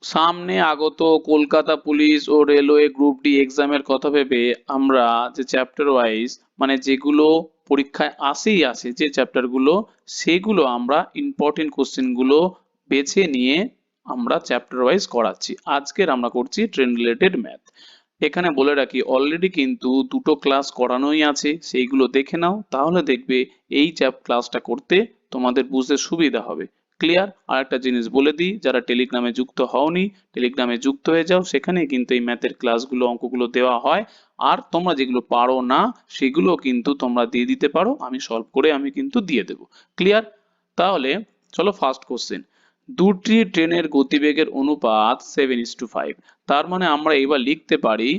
সামনে আগত কলকাতা পুলিশ ও railway group D এক্সামের কথা ভেবে আমরা যে চ্যাপ্টার ওয়াইজ মানে যেগুলো পরীক্ষায় আসেই আসে যে চ্যাপ্টার গুলো সেগুলো আমরা ইম্পর্টেন্ট কোশ্চেন গুলো বেছে নিয়ে আমরা চ্যাপ্টার ওয়াইজ করাচ্ছি। আজকের আমরা করছি ট্রেন রিলেটেড ম্যাথ। এখানে বলে রাখি অলরেডি কিন্তু দুটো ক্লাস করানোই আছে, সেইগুলো দেখে নাও, তাহলে দেখবে এই ক্লাসটা করতে তোমাদের বুঝতে সুবিধা হবে। ক্লিয়ার? আর একটা জিনিস বলে দিই, যারা টেলিগ্রামে যুক্ত হওনি টেলিগ্রামে যুক্ত হয়ে যাও, সেখানে কিন্তু এই ম্যাথের ক্লাসগুলো অঙ্কগুলো দেওয়া হয়। আর তোমরা যেগুলো পারো না সেগুলো কিন্তু তোমরা দিয়ে দিতে পারো, আমি সলভ করে আমি কিন্তু দিয়ে দেবো। ক্লিয়ার? তাহলে চলো ফার্স্ট কোশ্চেন। দুটি ট্রেনের গতিবেগের অনুপাত 7:5। তার মানে আমরা এবার লিখতে পারি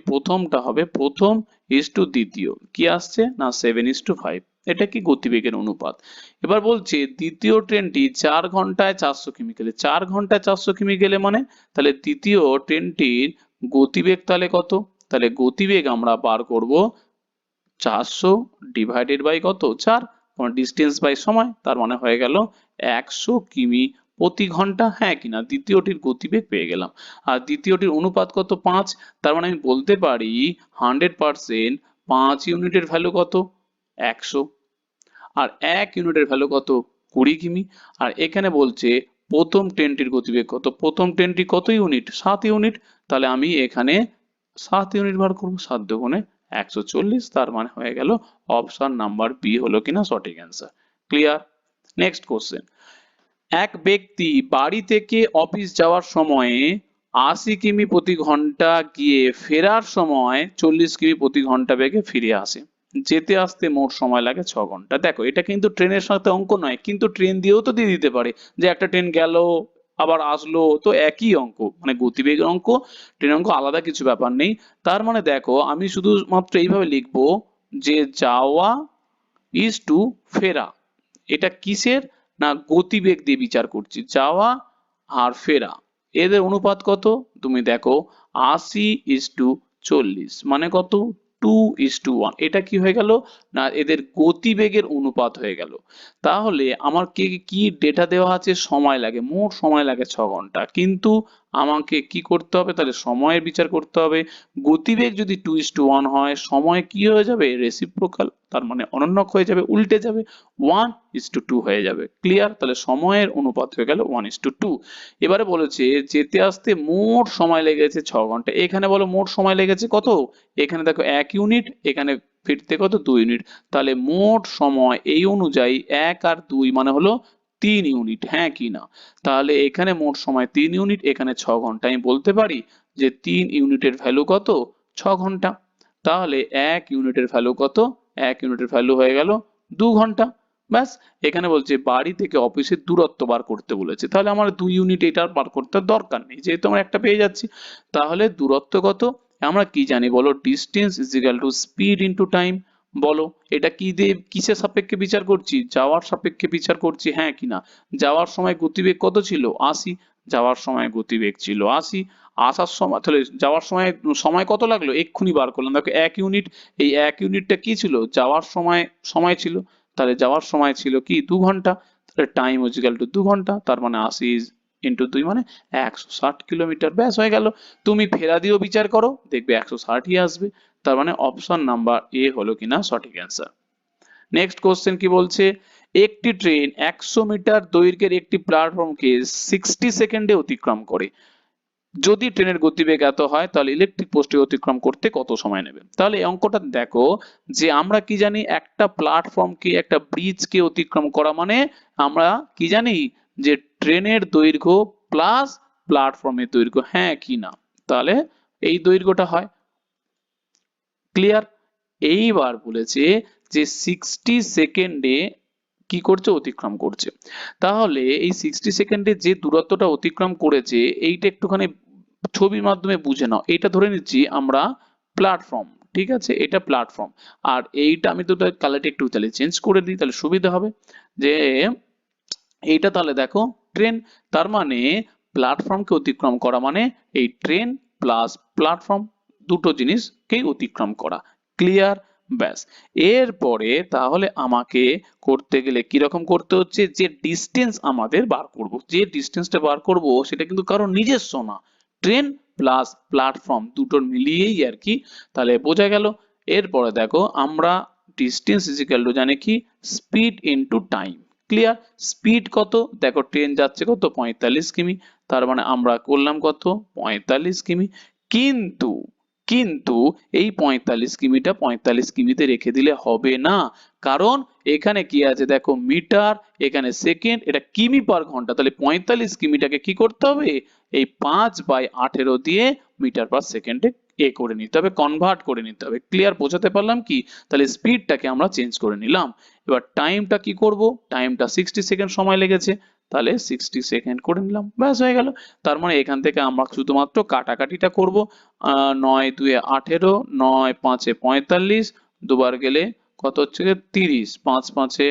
প্রথমটা হবে প্রথম ইস টু দ্বিতীয়, কি আসছে না 7:5। এটা কি গতিবেগের অনুপাত। এবার বলছে দ্বিতীয় ট্রেনটি 4 ঘন্টায় 400 কিমি গেলে, 4 ঘন্টায় 400 কিমি গেলে মানে তাহলে দ্বিতীয় ট্রেনটির গতিবেগ তাহলে কত। তাহলে গতিবেগ আমরা বার করব 400 ডিভাইডেড বাই কত 4, ডিস্টেন্স বাই সময়, তার মানে হয়ে গেল 100 কিমি প্রতি ঘন্টা। হ্যাঁ কিনা, দ্বিতীয়টির গতিবেগ পেয়ে গেলাম। আর দ্বিতীয়টির অনুপাত কত 5, তার মানে আমি বলতে পারি 100% 5 ইউনিটের ভ্যালু কত 100। আর 1 ইউনিটের ভ্যালু কত 20 কিমি। আর এখানে বলছে প্রথম ট্রেনটির গতিবেগ কত, প্রথম ট্রেনটি কত ইউনিট 7 ইউনিট, তাহলে আমি এখানে 7 ইউনিট বার করবো, 7 দুগুণে 140, তার মানে হয়ে গেল অপশন নাম্বার বি হলো কিনা সঠিক অ্যান্সার। ক্লিয়ার? Next question. এক ব্যক্তি বাড়ি থেকে অফিস যাওয়ার সময়ে 80 কিমি প্রতি ঘন্টা গিয়ে ফেরার সময় 40 কিমি প্রতি ঘন্টা বেগে ফিরে আসে। যেতে আসতে মোট সময় লাগে 6 ঘন্টা। দেখো এটা কিন্তু ট্রেনের সাথে অঙ্ক নয়, কিন্তু ট্রেন দিয়েও তো দিয়ে দিতে পারে যে একটা ট্রেন গেল আবার আসলো, তো একই অঙ্ক, মানে গতিবেগের অঙ্ক ট্রেন অঙ্ক আলাদা কিছু ব্যাপার নেই। তার মানে দেখো আমি শুধুমাত্র এইভাবে লিখবো যে যাওয়া ইজ টু ফেরা, এটা কিসের না গতিবেগ দিয়ে বিচার করছি। যাওয়া আর ফেরা এদের অনুপাত কত তুমি দেখো 80:40 মানে কত 2:1। এটা কি হয়ে গেল না এদের গতিবেগের অনুপাত হয়ে গেল। তাহলে আমার কি ডেটা দেওয়া আছে, সময় লাগে, মোট সময় লাগে 6 ঘন্টা, কিন্তু আমাকে কি করতে হবে তাহলে সময়ের বিচার করতে হবে। গতিবেগ যদি 2:1 হয় সময় কি হয়ে যাবে রেসিপ্রোকাল, তার মানে অনন্যক হয়ে যাবে, উল্টে যাবে, 1:2 হয়ে যাবে। ক্লিয়ার? তাহলে সময়ের অনুপাত হয়ে গেল 1:2। এবারে বলেছে যেতে আসতে মোট সময় লেগেছে 6 ঘন্টা। এখানে বলো মোট সময় লেগেছে কত, এখানে দেখো 1 ইউনিট, এখানে ফিরতে কত 2 ইউনিট, তাহলে মোট সময় এই অনুযায়ী 1 আর 2 মানে হলো 3 ইউনিট। হ্যাঁ কি না? তাহলে এখানে মোট সময় 3 ইউনিট, এখানে 6 ঘন্টা, আমি বলতে পারি যে 3 ইউনিটের ভ্যালু কত 6 ঘন্টা। তাহলে 1 ইউনিটের ভ্যালু কত, 1 ইউনিটের ভ্যালু হয়ে গেল 2 ঘন্টা। ব্যাস। এখানে বলছে বাড়ি থেকে অফিসের দূরত্ব বার করতে বলেছে, তাহলে আমার 2 ইউনিট এটা বার করতে দরকার নেই, যেহেতু আমরা একটা পেয়ে যাচ্ছি। তাহলে দূরত্ব কত আমরা কি জানি বলো, distance is equal to speed into time. বলো এটা কি দিয়ে কিসের সাপেক্ষে বিচার করছি, যাওয়ার সাপেক্ষে বিচার করছি। হ্যাঁ কিনা? যাওয়ার সময় গতিবেগ কত ছিল 80, যাওয়ার সময় গতিবেগ ছিল 80, আসার সময় তাহলে যাওয়ার সময় সময় কত লাগলো এক্ষুনি বার করলাম, দেখো 1 ইউনিট, এই 1 ইউনিটটা কি ছিল যাওয়ার সময়, সময় ছিল, তাহলে যাওয়ার সময় ছিল কি 2 ঘন্টা, তাহলে টাইম ইজ ইকুয়াল টু 2 ঘন্টা, তার মানে 80 ইন্টু 2 মানে 160 কিলোমিটার। ব্যাস হয়ে গেল। তুমি ফেরা দিয়েও বিচার করো দেখবে 160ই আসবে, তার মানে অপশন নাম্বার এ হলো কিনা সঠিক অ্যান্সার। নেক্সট কোশ্চেন কি বলছে, একটি ট্রেন 100 মিটার দৈর্ঘ্যের একটি প্ল্যাটফর্মকে 60 সেকেন্ডে অতিক্রম করে। যদি ট্রেনের গতিবেগ এত হয় তাহলে ইলেকট্রিক পোস্টটি অতিক্রম করতে কত সময় নেবে। তাহলে এই অঙ্কটা দেখো যে আমরা কি জানি একটা প্ল্যাটফর্মকে একটা ব্রিজকে অতিক্রম করা মানে আমরা কি জানি যে ট্রেনের দৈর্ঘ্য প্লাস প্ল্যাটফর্মের দৈর্ঘ্য। হ্যাঁ কি না? তাহলে এই দৈর্ঘ্যটা হয়। ক্লিয়ার? এইবার বলেছে যে 60 সেকেন্ডে কি করছে অতিক্রম করছে। তাহলে এই 60 সেকেন্ডে যে দূরত্বটা অতিক্রম করেছে এইটা একটুখানি ছবির মাধ্যমে বুঝে নাও। এটা ধরে নিচ্ছি আমরা প্ল্যাটফর্ম, ঠিক আছে, এটা প্ল্যাটফর্ম। আর এইটা আমি তো কালারটা একটু তাহলে চেঞ্জ করে দিই, তাহলে সুবিধা হবে যে এইটা তাহলে দেখো ট্রেন, তার মানে প্ল্যাটফর্মকে অতিক্রম করা মানে এই ট্রেন প্লাস প্ল্যাটফর্ম দুটো জিনিসকেই অতিক্রম করা। ক্লিয়ার? ব্যাস। এরপরে তাহলে আমাকে করতে গেলে কিরকম করতে হচ্ছে, যে ডিস্টেন্স আমাদের বার করব, যে ডিস্টেন্সটা বার করব সেটা কিন্তু কারোর নিজস্ব না, ট্রেন প্লাস প্ল্যাটফর্ম দুটোর মিলিয়েই আর কি। তাহলে বোঝা গেল। এরপরে দেখো আমরা ডিস্টেন্স ইজ ইকুয়াল টু জানি কি speed into time. Clear? Speed কত, দেখো ট্রেন যাচ্ছে কত 45 কিমি, তার মানে আমরা করলাম কত 45 কিমি। কিন্তু কিন্তু এই 45 কিমিটা 45 কিমিতে রেখে দিলে হবে না, কারণ এখানে কি আছে দেখো মিটার, এখানে সেকেন্ড, এটা কিমি পার ঘন্টা। তাহলে 45 কিমিটাকে কি করতে হবে, এই 5/18 দিয়ে মিটার পার সেকেন্ডে করে নিতে হবে, কনভার্ট করে নিতে হবে। ক্লিয়ার? বোঝাতে পারলাম কি? তাহলে স্পিডটাকে আমরা চেঞ্জ করে নিলাম। এবার টাইমটা কি করব, টাইমটা 60 সেকেন্ড সময় লেগেছে, তাহলে 60 সেকেন্ড করে নিলাম, ব্যাস হয়ে গেল। তার মানে এখান থেকে আমরা শুধুমাত্র কাটাকাটিটা করব। 9 2 18, 9 5 45, দুবার গেলে কত হচ্ছে 30, 5 5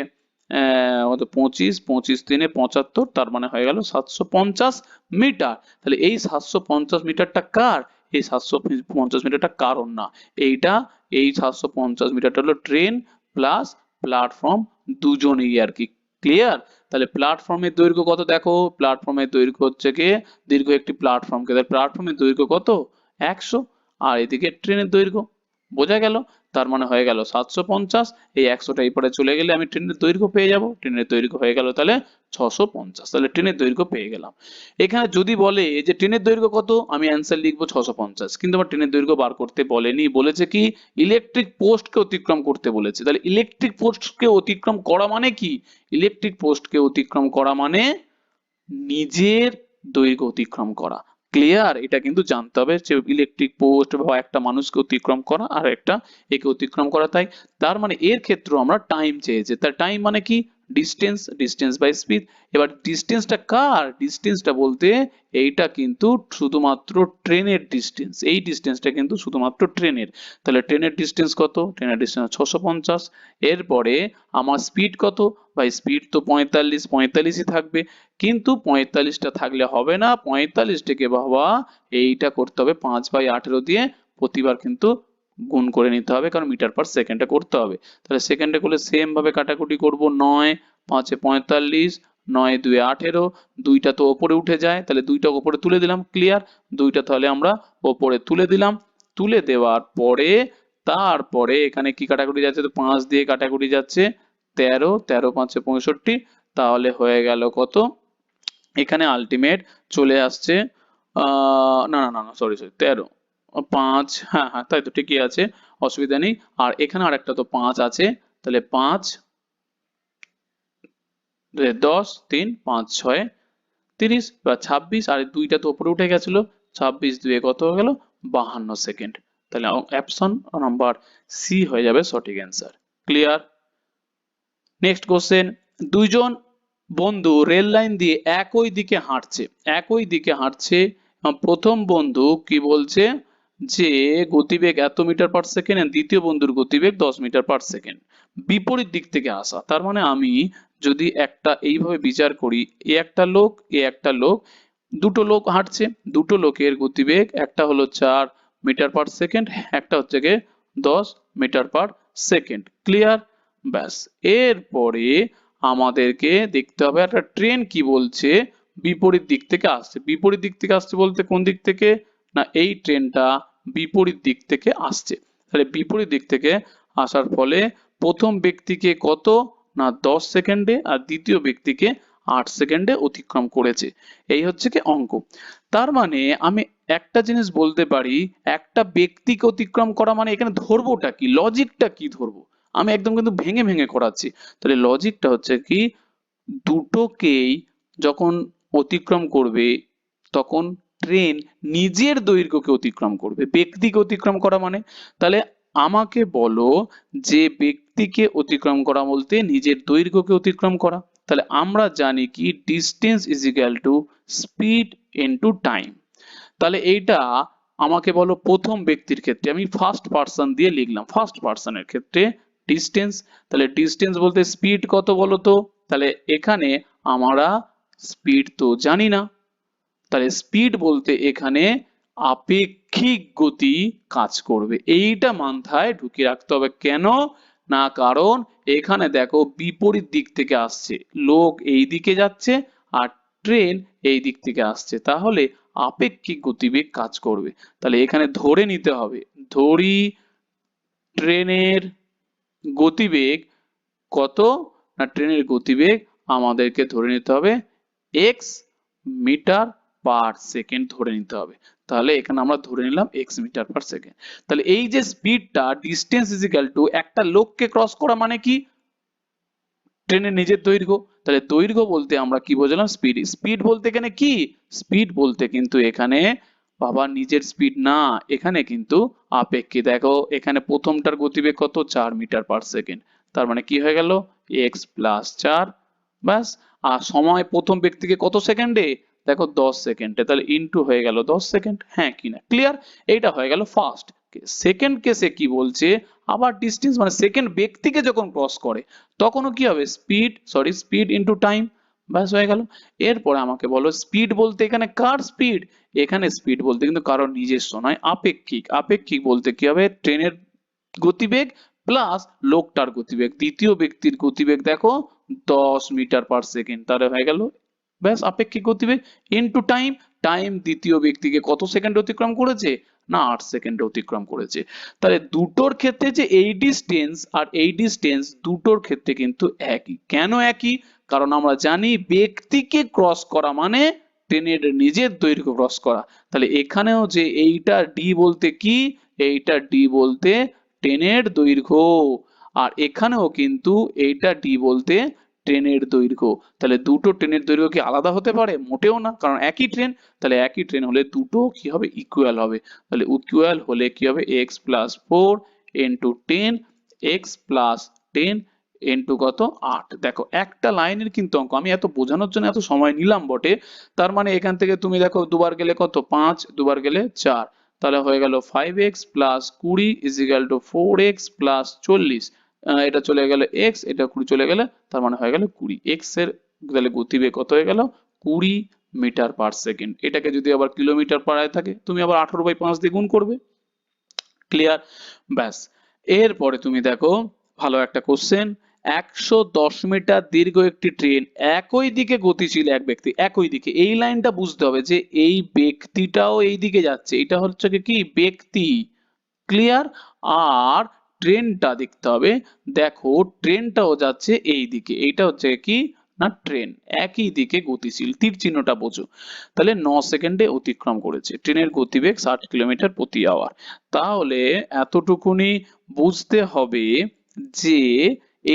কত 25, 25 3 75, তার মানে হয়ে গেল 750 মিটার। তাহলে এই 750 মিটারটা কার, এই 750 মিটারটা কারণ না, এইটা এই 750 মিটারটা হলো ট্রেন প্লাস প্ল্যাটফর্ম দুজনেই আর কি। ক্লিয়ার? তাহলে প্ল্যাটফর্মের দৈর্ঘ্য কত দেখো, প্ল্যাটফর্মের দৈর্ঘ্য হচ্ছে গিয়ে দীর্ঘ একটি প্ল্যাটফর্মকে, তাহলে প্ল্যাটফর্মের দৈর্ঘ্য কত 100, আর এদিকে ট্রেনের দৈর্ঘ্য। বোঝা গেল? তার মানে হয়ে গেল 750, এই 100টা এই পারে চলে গেলে আমি ট্রেনের দৈর্ঘ্য পেয়ে যাব, ট্রেনের দৈর্ঘ্য হয়ে গেল তাহলে 650। তাহলে ট্রেনের দৈর্ঘ্য পেয়ে গেলাম। এখানে যদি বলে যে ট্রেনের দৈর্ঘ্য কত, আমি অ্যান্সার লিখবো 650, কিন্তু আমার ট্রেনের দৈর্ঘ্য বার করতে বলেনি, বলেছে কি ইলেকট্রিক পোস্টকে অতিক্রম করতে বলেছে। তাহলে ইলেকট্রিক পোস্টকে অতিক্রম করা মানে কি, ইলেকট্রিক পোস্টকে অতিক্রম করা মানে নিজের দৈর্ঘ্য অতিক্রম করা। ক্লিয়ার? এটা কিন্তু জানতে হবে যে ইলেকট্রিক পোস্ট বা একটা মানুষকে অতিক্রম করা আর একটা একে অতিক্রম করা, তাই তার মানে এর ক্ষেত্রে আমরা টাইম চেয়েছে, তার টাইম মানে কি ডিস্টেন্স, ডিস্টেন্স বাই স্পিড। এবার ডিস্টেন্সটা কার, ডিস্টেন্সটা বলতে এইটা কিন্তু শুধুমাত্র ট্রেনের ডিস্টেন্স, এই ডিস্টেন্সটা কিন্তু শুধুমাত্র ট্রেনের। তাহলে ট্রেনের ডিস্টেন্স কত, ট্রেনের ডিস্টেন্স 650। এরপরে আমার স্পিড কত, ভাই স্পিড তো 45ই থাকবে, কিন্তু 45টা থাকলে হবে না, 45টাকে বাবা এইটা করতে হবে 5/18 দিয়ে প্রতিবার কিন্তু গুণ করে নিতে হবে, কারণ মিটার পার সেকেন্ডে করতে হবে। তাহলে সেকেন্ডে করলে সেম ভাবে কাটাকুটি করব, 9 5 45, 9 2 18, দুইটা তো ওপরে উঠে যায়, তাহলে দুইটা ওপরে তুলে দিলাম। ক্লিয়ার? দুইটা তাহলে আমরা ওপরে তুলে দিলাম। তুলে দেওয়ার পরে তারপরে এখানে কি কাটাকুটি যাচ্ছে, তো 5 দিয়ে কাটাকুটি যাচ্ছে 13, 13 5 65, তাহলে হয়ে গেল কত, এখানে আলটিমেট চলে আসছে না না না না সরি সরি 13 5, হ্যাঁ হ্যাঁ তাই তো ঠিকই আছে, অসুবিধা নেই। আর এখানে আরেকটা তো 5 আছে, তাহলে 5 10 3 5 6 30 বা 26, আর দুইটা তো উপরে উঠে গেছিল, 26 2 কত হয়ে গেল 52 সেকেন্ড। তাহলে অপশন নাম্বার সি হয়ে যাবে সঠিক অ্যান্সার। ক্লিয়ার? নেক্সট কোশ্চেন, দুইজন বন্ধু রেল লাইন দিয়ে একই দিকে হাঁটছে। প্রথম বন্ধু কি বলছে, যে গতিবেগ এত মিটার পার সেকেন্ড, দ্বিতীয় বন্ধুর গতিবেগ 10 মিটার পার সেকেন্ড, বিপরীত দিক থেকে আসা। তার মানে আমি যদি একটা এইভাবে বিচার করি, এ একটা লোক, দুটো লোক হাঁটছে, দুটো লোকের গতিবেগ একটা হলো 4 মিটার পার সেকেন্ড, একটা হচ্ছে গিয়ে 10 মিটার পার সেকেন্ড। ক্লিয়ার? ব্যাস। এরপরে আমাদেরকে দেখতে হবে একটা ট্রেন কি বলছে, বিপরীত দিক থেকে আসছে। বিপরীত দিক থেকে আসছে বলতে কোন দিক থেকে, না এই ট্রেনটা বিপরীত দিক থেকে আসছে। তাহলে বিপরীত দিক থেকে আসার ফলে প্রথম ব্যক্তিকে কত, না 10 সেকেন্ডে, আর দ্বিতীয় ব্যক্তিকে 8 সেকেন্ডে অতিক্রম করেছে। এই হচ্ছে কি অঙ্ক। তার মানে আমি একটা জিনিস বলতে পারি, একটা ব্যক্তিকে অতিক্রম করা মানে এখানে ধরবোটা কি, লজিকটা কি ধরবো, আমি একদম কিন্তু ভেঙে ভেঙে করাচ্ছি। তাহলে লজিকটা হচ্ছে কি, দুটোকেই যখন অতিক্রম করবে তখন ট্রেন নিজের দৈর্ঘ্যকে অতিক্রম করবে, ব্যক্তিকে অতিক্রম করা মানে। তাহলে আমাকে বলো যে ব্যক্তিকে অতিক্রম করা বলতে নিজের দৈর্ঘ্যকে অতিক্রম করা। তাহলে আমরা জানি কি distance is equal to speed into time. তাহলে এইটা আমাকে বলো প্রথম ব্যক্তির ক্ষেত্রে, আমি ফার্স্ট পার্সন দিয়ে লিখলাম, ফার্স্ট পার্সনের ক্ষেত্রে ডিস্টেন্স। তাহলে ডিস্টেন্স বলতে স্পিড কত বলো তো, তাহলে এখানে আমরা স্পিড তো জানি না, তাহলে স্পিড বলতে এখানে আপেক্ষিক গতি কাজ করবে। এইটা মাথায় ঢুকিয়ে রাখতে হবে। কেন না, কারণ এখানে দেখো বিপরীত দিক থেকে আসছে, লোক এই দিকে যাচ্ছে আর ট্রেন এই দিক থেকে আসছে, তাহলে আপেক্ষিক গতিবেগ কাজ করবে। তাহলে এখানে ধরে নিতে হবে, ধরি ট্রেনের গতিবেগ কত, না ট্রেনের গতিবেগ আমাদেরকে ধরে নিতে হবে এক্স মিটার পার সেকেন্ড ধরে নিতে হবে। তাহলে এখানে আমরা ধরে নিলাম এক্স মিটার পার সেকেন্ড। তাহলে এই যে স্পিডটা, ডিস্টেন্স ইজ ইকুয়াল টু একটা লোককে ক্রস করা মানে কি, ট্রেনের নিজের দৈর্ঘ্য। তাহলে দৈর্ঘ্য বলতে আমরা কি বোঝালাম, স্পিড। স্পিড বলতে এখানে কি, স্পিড বলতে কিন্তু এখানে বাবা নিজের স্পিড না, এখানে কিন্তু আপেক্ষিক। দেখো এখানে প্রথমটার গতিবেগ কত, 4 মিটার পার সেকেন্ড, তার মানে কি হয়ে গেল এক্স প্লাস 4, ব্যাস। আর সময় প্রথম ব্যক্তিকে কত সেকেন্ডে, দেখো 10 সেকেন্ডে, তাহলে ইনটু হয়ে গেল 10 সেকেন্ড। হ্যাঁ কিনা, ক্লিয়ার? এইটা হয়ে গেল ফার্স্ট। সেকেন্ড কেসে কি বলছে, আবার ডিস্টেন্স মানে সেকেন্ড ব্যক্তিকে যখন ক্রস করে তখনও কি হবে, স্পিড ইনটু টাইম, ব্যাস হয়ে গেল। এরপরে আমাকে বলো স্পিড বলতে এখানে কার স্পিড, এখানে স্পিড বলতে কিন্তু কারোর নিজস্ব নয়, আপেক্ষিক। আপেক্ষিক বলতে কি হবে, ট্রেনের গতিবেগ প্লাস লোকটার গতিবেগ, দ্বিতীয় ব্যক্তির গতিবেগ দেখো 10 মিটার পার সেকেন্ড, তাহলে হয়ে গেল ব্যাস আপেক্ষিক গতিবেগ ইনটু টাইম। টাইম দ্বিতীয় ব্যক্তিকে কত সেকেন্ড অতিক্রম করেছে, না 8 সেকেন্ডে অতিক্রম করেছে। তাহলে দুটোর ক্ষেত্রে যে এই ডিস্টেন্স আর এই ডিস্টেন্স দুটোর ক্ষেত্রে কিন্তু একই। কেন একই, কারণ আমরা জানি ব্যক্তিকে ক্রস করা মানে ট্রেনের নিজের দৈর্ঘ্য ক্রস করা। তাহলে এখানেও যে এইটা ডি বলতে কি, এইটা ডি বলতে ট্রেনের দৈর্ঘ্য, আর এখানেও কিন্তু এইটা ডি বলতে ট্রেনের দৈর্ঘ্য। তাহলে দুটো ট্রেনের দৈর্ঘ্য কি আলাদা হতে পারে, মোটেও না, কারণ একই ট্রেন। তাহলে একই ট্রেন হলে দুটো কি হবে, ইকুয়াল হবে। তাহলে ইকুয়াল হলে কি হবে, x plus 4 into 10, x plus 10 into কত 8। দেখো একটা লাইনের কিন্তু অঙ্ক, আমি এত বোঝানোর জন্য এত সময় নিলাম বটে, তার মানে এখান থেকে তুমি দেখো দুবার গেলে কত 5, দুবার গেলে 4, তাহলে হয়ে গেল 5x plus 20 is equal to 4x plus 40। এটা চলে গেল x, এটা 20 চলে গেলে, তার মানে হয়ে গেল 20। x এর তাহলে গতিবেগ কত হয়ে গেল, 20 মিটার পার সেকেন্ড। এটাকে যদি আবার কিলোমিটার পার আওয়ার থাকে, তুমি আবার 18/5 দিয়ে গুণ করবে। ক্লিয়ার? ব্যাস। এরপরে তুমি দেখো ভালো একটা কোশ্চেন, 110 মিটার দীর্ঘ একটি ট্রেন একই দিকে গতিশীল এক ব্যক্তি, একই দিকে, এই লাইনটা বুঝতে হবে যে এই ব্যক্তিটাও এই দিকে যাচ্ছে, এটা হচ্ছে কি ব্যক্তি। ক্লিয়ার? আর ট্রেনটা দেখতে হবে, দেখো ট্রেনটাও যাচ্ছে এই দিকে, এইটা হচ্ছে কি না ট্রেন, একই দিকে গতিশীল, তীর চিহ্নটা বোঝো। তাহলে 9 সেকেন্ডে অতিক্রম করেছে, ট্রেনের গতিবেগ 60 কিলোমিটার প্রতি আওয়ার। তাহলে এতটুকুনি বুঝতে হবে যে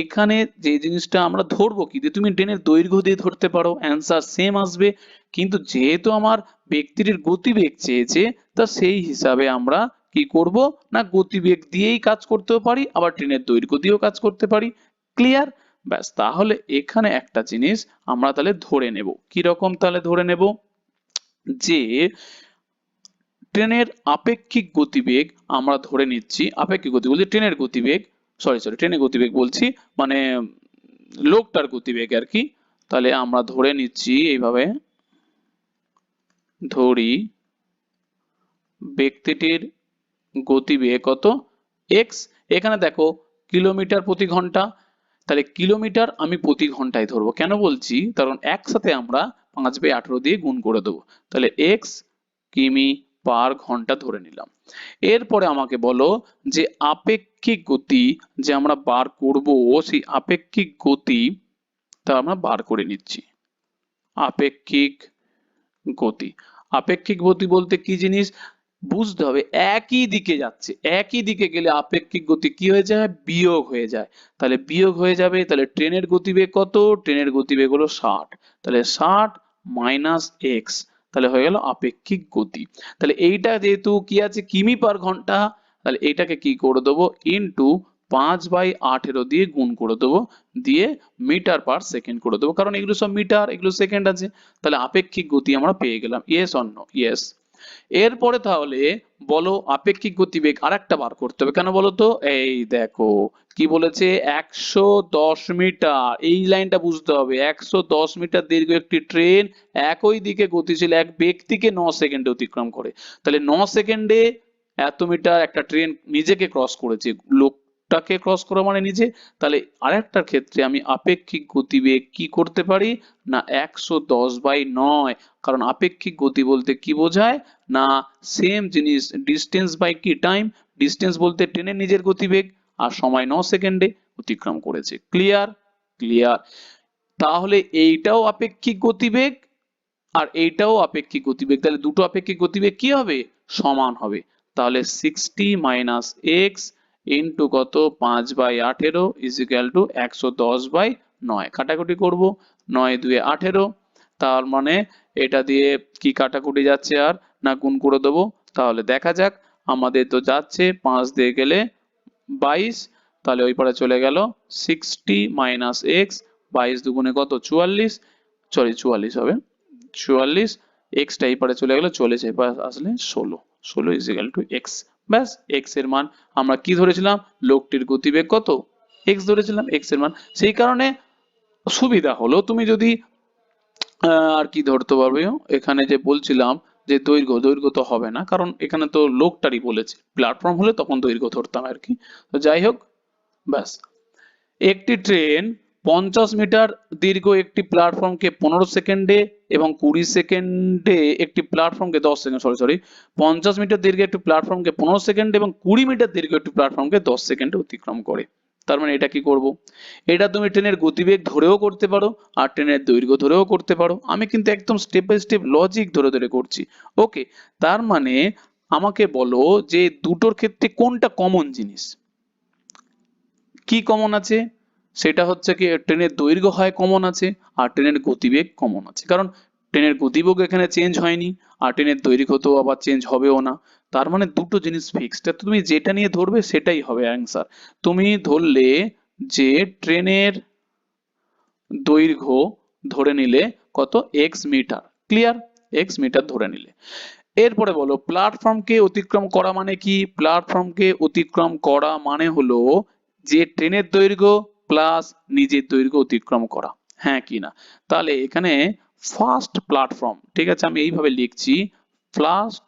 এখানে যে জিনিসটা আমরা ধরবো কি, যে তুমি ট্রেনের দৈর্ঘ্য দিয়ে ধরতে পারো, অ্যান্সার সেম আসবে। কিন্তু যেহেতু আমার ব্যক্তির গতিবেগ চেয়েছে, তা সেই হিসাবে আমরা কি করব না গতিবেগ দিয়েই কাজ করতেও পারি, আবার ট্রেনের দৈর্ঘ্য দিয়েও কাজ করতে পারি। ক্লিয়ার? ব্যাস, তাহলে এখানে একটা জিনিস আমরা তাহলে ধরে নেব, কি রকম তাহলে ধরে নেব, যে ট্রেনের আপেক্ষিক গতিবেগ আমরা ধরে নিচ্ছি, আপেক্ষিক গতি বলছি ট্রেনের গতিবেগ, সরি ট্রেনের গতিবেগ বলছি মানে লোকটার গতিবেগ আর কি। তাহলে আমরা ধরে নিচ্ছি এইভাবে, ধরি ব্যক্তিটির গতিবেগ কত এক্স, এখানে দেখো কিলোমিটার প্রতি ঘন্টা, তাহলে কিলোমিটার আমি প্রতি ঘন্টায় ধরবো। কেন বলছি, কারণ একসাথে আমরা 5/18 দিয়ে গুণ করে দেবো। তাহলে এক্স কিমি পার ঘন্টা ধরে নিলাম। এরপরে আমাকে বলো যে আপেক্ষিক গতি যে আমরা বার করব, সেই আপেক্ষিক গতি তা আমরা বার করে নিচ্ছি। আপেক্ষিক গতি, আপেক্ষিক গতি বলতে কি জিনিস বুঝতে হবে, একই দিকে যাচ্ছে, একই দিকে গেলে আপেক্ষিক গতি কি হয়ে যায়, বিয়োগ হয়ে যায়। তাহলে বিয়োগ হয়ে যাবে, তাহলে ট্রেনের গতিবেগ কত, ট্রেনের গতিবেগ হলো 60, তাহলে 60 মাইনাস এক্স, তাহলে হয়ে গেল আপেক্ষিক গতি। তাহলে এইটা যেহেতু কি আছে কিমি পার ঘন্টা, তাহলে এইটাকে কি করে দেবো ইনটু 5/18 দিয়ে গুণ করে দেবো, দিয়ে মিটার পার সেকেন্ড করে দেবো, কারণ এগুলো সব মিটার, এগুলো সেকেন্ড আছে। তাহলে আপেক্ষিক গতি আমরা পেয়ে গেলাম, ইয়েস অর নো, ইয়েস। এরপরে তাহলে বলো আপেক্ষিক গতিবেগ আরেকটা বার করতে হবে, কেন বলো তো? এই দেখো কি বলেছে, 110 মিটার, এই লাইনটা বুঝতে হবে। 110 মিটার দীর্ঘ একটি ট্রেন একই দিকে গতিশীল এক ব্যক্তিকে 9 সেকেন্ডে অতিক্রম করে। তাহলে 9 সেকেন্ডে এত মিটার একটা ট্রেন নিজেকে ক্রস করেছে, লোকটাকে ক্রস করা মানে নিজে। তাহলে আরেকটার ক্ষেত্রে আমি আপেক্ষিক গতিবেগ কি করতে পারি না 110/9, কারণ আপেক্ষিক গতি বলতে কি বোঝায় না সেম জিনিস, ডিস্টেন্স বাই কি টাইম, ডিস্টেন্স বলতে ট্রেনের নিজের গতিবেগ, আর সময় 9 সেকেন্ডে অতিক্রম করেছে। ক্লিয়ার? ক্লিয়ার। তাহলে এইটাও আপেক্ষিক গতিবেগ আর এইটাও আপেক্ষিক গতিবেগ, তাহলে দুটো আপেক্ষিক গতিবেগ কি হবে? সমান হবে। তাহলে 60 - x ইন্টু কত 5/18 ইজ ইকুয়াল টু 110/9। কাটাকুটি করব, 9 × 2 = 18, তার মানে এটা দিয়ে কি কাটাকুটি যাচ্ছে আর না গুণ করে দেবো। তাহলে দেখা যাক, আমাদের তো যাচ্ছে 5 দিয়ে গেলে 22, তাহলে ওই পারে চলে গেল 60 - x, 22 দুগুণে কত 44, সরি 44 হবে, 44, x টা এই পারে চলে গেল, 40 এই পারে আসলে 16 ইজ ইকুয়াল টু x। ব্যাস, x এর মান আমরা কি ধরেছিলাম, লোকটির গতিবেগ কত, x ধরেছিলাম, x এর মান। সেই কারণে সুবিধা হলো তুমি যদি আর কি ধরতে পারবে, এখানে যে বলছিলাম যে দৈর্ঘ্য, দৈর্ঘ্য তো হবে না কারণ এখানে তো লোকটারই বলেছে, প্ল্যাটফর্ম হলে তখন দৈর্ঘ্য ধরতাম আর কি। তো যাই হোক, ব্যাস। একটি ট্রেন 50 মিটার দীর্ঘ একটি প্ল্যাটফর্মকে 15 সেকেন্ডে এবং 20 সেকেন্ডে একটি প্ল্যাটফর্মকে 10 সেকেন্ড, সরি 50 মিটার দীর্ঘ একটি প্ল্যাটফর্মকে 15 সেকেন্ডে এবং 20 মিটার দীর্ঘ একটি প্ল্যাটফর্মকে 10 সেকেন্ডে অতিক্রম করে। তার মানে এটা কি করব, এটা তুমি ট্রেনের গতিবেগ ধরেও করতে পারো আর ট্রেনের দৈর্ঘ্য ধরেও করতে পারো। আমি কিন্তু একদম স্টেপ বাই স্টেপ লজিক ধরে ধরে করছি। ওকে, তার মানে আমাকে বলো যে দুটোর ক্ষেত্রে কোনটা কমন জিনিস, কি কমন আছে? সেটা হচ্ছে কি ট্রেনের দৈর্ঘ্য হয় কমন আছে আর ট্রেনের গতিবেগ কমন আছে, কারণ ট্রেনের গতিবেগ এখানে চেঞ্জ হয়নি আর ট্রেনের দৈর্ঘ্য তো আবার চেঞ্জ হবেও না। তার মানে দুটো জিনিস ফিক্সড, তুমি যেটা নিয়ে ধরবে সেটাই হবে অ্যান্সার। তুমি ধরলে যে ট্রেনের দৈর্ঘ্য ধরে নিলে কত x মিটার, ক্লিয়ার, x মিটার ধরে নিলে। এরপরে বলো প্ল্যাটফর্মকে অতিক্রম করা মানে কি? প্ল্যাটফর্মকে অতিক্রম করা মানে হলো যে ট্রেনের দৈর্ঘ্য প্লাস নিজের দৈর্ঘ্য অতিক্রম করা, হ্যাঁ কি না? তাহলে এখানে ফার্স্ট প্ল্যাটফর্ম, ঠিক আছে আমি এইভাবে লিখছি, ফার্স্ট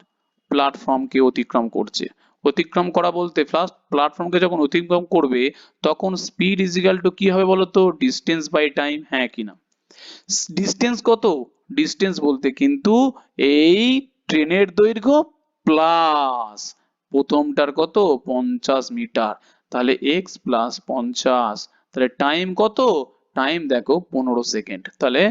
প্ল্যাটফর্মকে অতিক্রম করছে। অতিক্রম করা বলতে ফার্স্ট প্ল্যাটফর্মকে যখন অতিক্রম করবে তখন স্পিড ইজ ইকুয়াল টু কি হবে বলতো, ডিস্টেন্স বাই টাইম, হ্যাঁ কি না? ডিস্টেন্স কত, ডিস্টেন্স বলতে কিন্তু এই ট্রেনের দৈর্ঘ্য প্লাস প্রথমটার কত 50 মিটার, তাহলে x প্লাস 50, তাহলে টাইম কত, টাইম দেখো 15 সেকেন্ড। তাহলে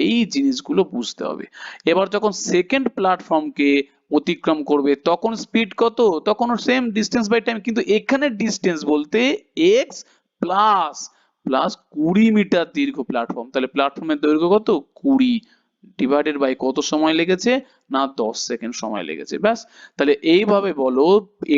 এই জিনিসগুলো বুঝতে হবে। এবার যখন সেকেন্ড প্ল্যাটফর্মকে অতিক্রম করবে তখন স্পিড কত, তখন সেম ডিস্টেন্স বাই টাইম, কিন্তু এখানে ডিস্টেন্স বলতে x প্লাস প্লাস 20 মিটার দীর্ঘ প্ল্যাটফর্ম, তাহলে প্ল্যাটফর্মের দৈর্ঘ্য কত 20 ডিভাইডেড বাই কত সময় লেগেছে না 10 সেকেন্ড সময় লেগেছে। ব্যাস, তাহলে এইভাবে বলো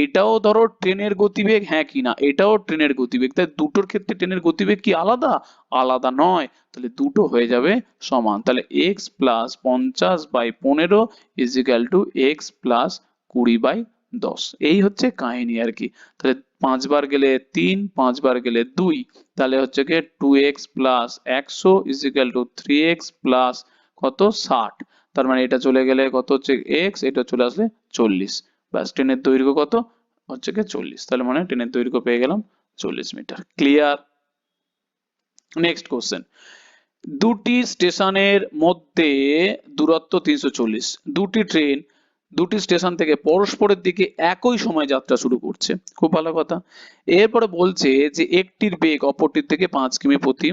এটাও ধরো ট্রেনের গতিবেগ, হ্যাঁ কি না, এটাও ট্রেনের গতিবেগ, তাই দুটোর ক্ষেত্রে ট্রেনের গতিবেগ কি আলাদা? আলাদা নয়, তাহলে দুটো হয়ে যাবে সমান। তাহলে x plus 50/15 is equal to x plus 20/10, এই হচ্ছে কাহিনী আর কি। তাহলে 5 বার গেলে 3, 5 বার গেলে 2, তাহলে হচ্ছে কি 2x plus 100 is equal to 3x plus কত 60, তার মানে এটা চলে গেলে কত হচ্ছে x, এটা চলে আসলে 40। ব্যাস, ট্রেনের দৈর্ঘ্য কত হচ্ছে কি 40, তাহলে মানে ট্রেনের দৈর্ঘ্য পেয়ে গেলাম 40 মিটার। ক্লিয়ার? নেক্সট কোশ্চেন, দুটি স্টেশনের মধ্যে দূরত্ব 340, দুটি ট্রেন দুটি স্টেশন থেকে পরস্পরের দিকে একই সময় যাত্রা শুরু করছে, খুব ভালো কথা। এরপরে বলছে যে একটির বেগ অপরটির থেকে 5 কিমি প্রতি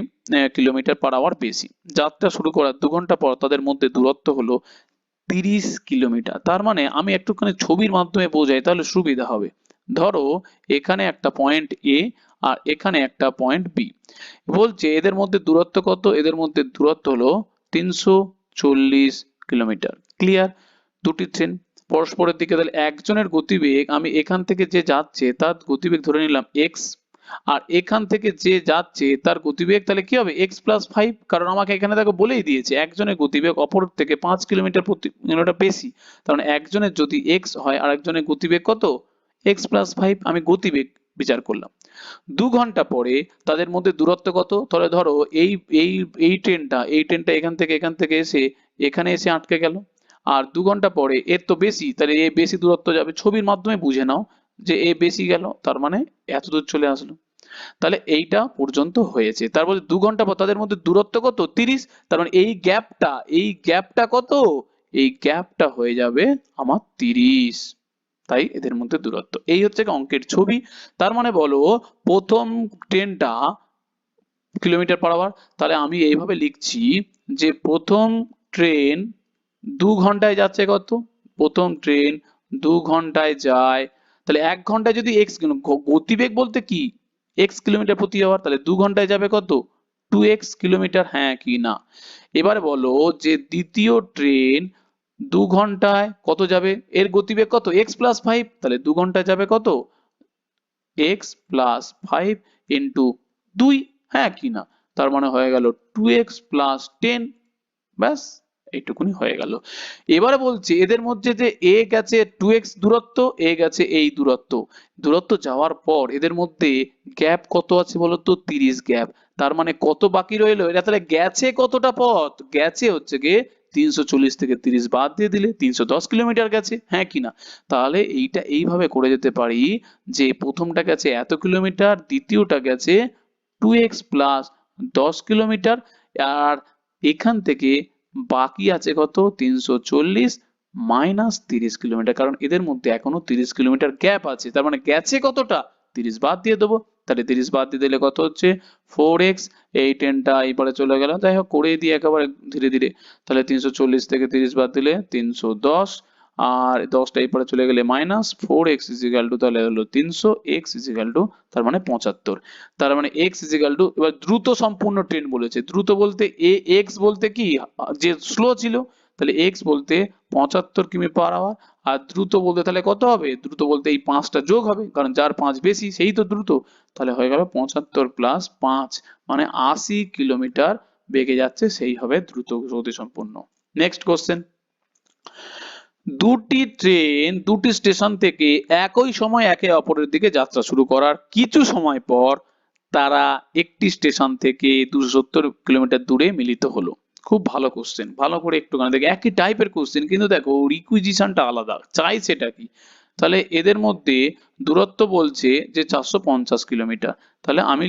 কিলোমিটার/আওয়ার বেশি, যাত্রা শুরু করার 2 ঘন্টা পর তাদের মধ্যে দূরত্ব হলো 30 কিলোমিটার। তার মানে আমি একটুখানি ছবির মাধ্যমে বোঝাই তাহলে সুবিধা হবে। ধরো এখানে একটা পয়েন্ট এ আর এখানে একটা পয়েন্ট বি, বলছে এদের মধ্যে দূরত্ব কত, এদের মধ্যে দূরত্ব হলো 340 কিলোমিটার। ক্লিয়ার? দুটি ট্রেন পরস্পরের দিকে, তাহলে একজনের গতিবেগ আমি এখান থেকে যে যাচ্ছে তার গতিবেগ ধরে নিলাম x, আর এখান থেকে যে যাচ্ছে তার গতিবেগ তাহলে কি হবে x প্লাস 5, কারণ আমাকে এখানে দেখো বলেই দিয়েছে একজনের গতিবেগ অপর থেকে 5 কিলোমিটার প্রতি মিনিট বেশি, তার মানে একজনের যদি x হয় আর একজনের গতিবেগ কত x প্লাস 5, আমি গতিবেগ বিচার করলাম। 2 ঘন্টা পরে তাদের মধ্যে দূরত্ব কত, তাহলে ধরো এই এই এই ট্রেনটা এখান থেকে এখানে এসে আটকে গেল, আর 2 ঘন্টা পরে এর তো বেশি, তাহলে এ বেশি দূরত্ব যাবে, ছবির মাধ্যমে বুঝে নাও যে এ বেশি গেল, তার মানে এত দূর চলে আসলো। তাহলে এইটা পর্যন্ত হয়েছে, তারপরে 2 ঘন্টা পর তাদের মধ্যে দূরত্ব কত 30, তার মানে এই গ্যাপটা কত, এই গ্যাপটা হয়ে যাবে আমার 30, তাই এদের মধ্যে দূরত্ব। এই হচ্ছে অঙ্কের ছবি। তার মানে বলো প্রথম ট্রেনটা কিলোমিটার পার আওয়ার, তাহলে আমি এইভাবে লিখছি যে প্রথম ট্রেন 2 ঘন্টায় যাচ্ছে কত, প্রথম ট্রেন 2 ঘন্টায় যায়, তাহলে 1 ঘন্টায় যদি গতিবেগ বলতে কি x কিলোমিটার প্রতি আওয়ার, তাহলে 2 ঘন্টায় যাবে কত 2x কিলোমিটার, হ্যাঁ কি না। এবারে বলো যে দ্বিতীয় ট্রেন 2 ঘন্টায় কত যাবে, এর গতিবেগ কত x প্লাস 5, তাহলে 2 ঘন্টায় যাবে কত x প্লাস 5 ইন্টু 2, হ্যাঁ কি না, তার মানে হয়ে গেল 2x প্লাস 10, ব্যাস এইটুকুনি হয়ে গেল। এবারে বলছে এদের মধ্যে যে a গেছে 2x দূরত্ব, a গেছে এই দূরত্ব যাওয়ার পর এদের মধ্যে গ্যাপ কত আছে বলতো 30 গ্যাপ, তার মানে কত বাকি রইলো, এটা তাহলে গেছে কতটা পথ, গেছে হচ্ছে গিয়ে 340 থেকে 30 বাদ দিয়ে দিলে 310 কিলোমিটার গেছে, হ্যাঁ কি না। তাহলে এইটা এইভাবে করে যেতে পারি যে প্রথমটা গেছে এত কিলোমিটার, দ্বিতীয়টা গেছে 2x প্লাস 10 কিলোমিটার, আর এখান থেকে বাকি আছে কত 340 মাইনাস 30 কিলোমিটার, কারণ এদের মধ্যে এখনো 30 কিলোমিটার গ্যাপ আছে, তার মানে গেছে কতটা 30 বাদ দিয়ে দেবো, তাহলে 30 বাদ দিয়ে দিলে কত হচ্ছে 4x, এই 10টা এইবারে চলে গেল, যাই হোক করে দিই একেবারে ধীরে ধীরে, তাহলে 340 থেকে 30 বাদ দিলে 310, আর 10টা এইপারে চলে গেলে মাইনাস 4x ইজিক্যাল টু তাহলে হলো 300, x ইজিক্যাল টু তার মানে 75, তার মানে x ইজিক্যাল টু, এবার দ্রুত সম্পূর্ণ ট্রেন বলেছে, দ্রুত বলতে x বলতে কি যে স্লো ছিল, তাহলে x বলতে 75 কিমি পার আওয়ার, আর দ্রুত বলতে তাহলে কত হবে, দ্রুত বলতে এই 5টা যোগ হবে, কারণ যার 5 বেশি সেই তো দ্রুত, তাহলে হয়ে গেল 75 প্লাস 5 মানে 80 কিলোমিটার বেগে যাচ্ছে, সেই হবে দ্রুত গতি সম্পন্ন। নেক্সট কোশ্চেন, দুটি ট্রেন দুটি স্টেশন থেকে একই সময় একে অপরের দিকে যাত্রা শুরু করার কিছু সময় পর তারা একটি স্টেশন থেকে 270 কিলোমিটার দূরে মিলিত হলো। খুব ভালো কোশ্চেন, ভালো করে একটুখানি দেখো, একই টাইপের কোশ্চেন কিন্তু দেখো রিকুইজিশনটা আলাদা, চাই সেটা কি। তাহলে এদের মধ্যে দূরত্ব বলছে যে 450 কিলোমিটার, তাহলে আমি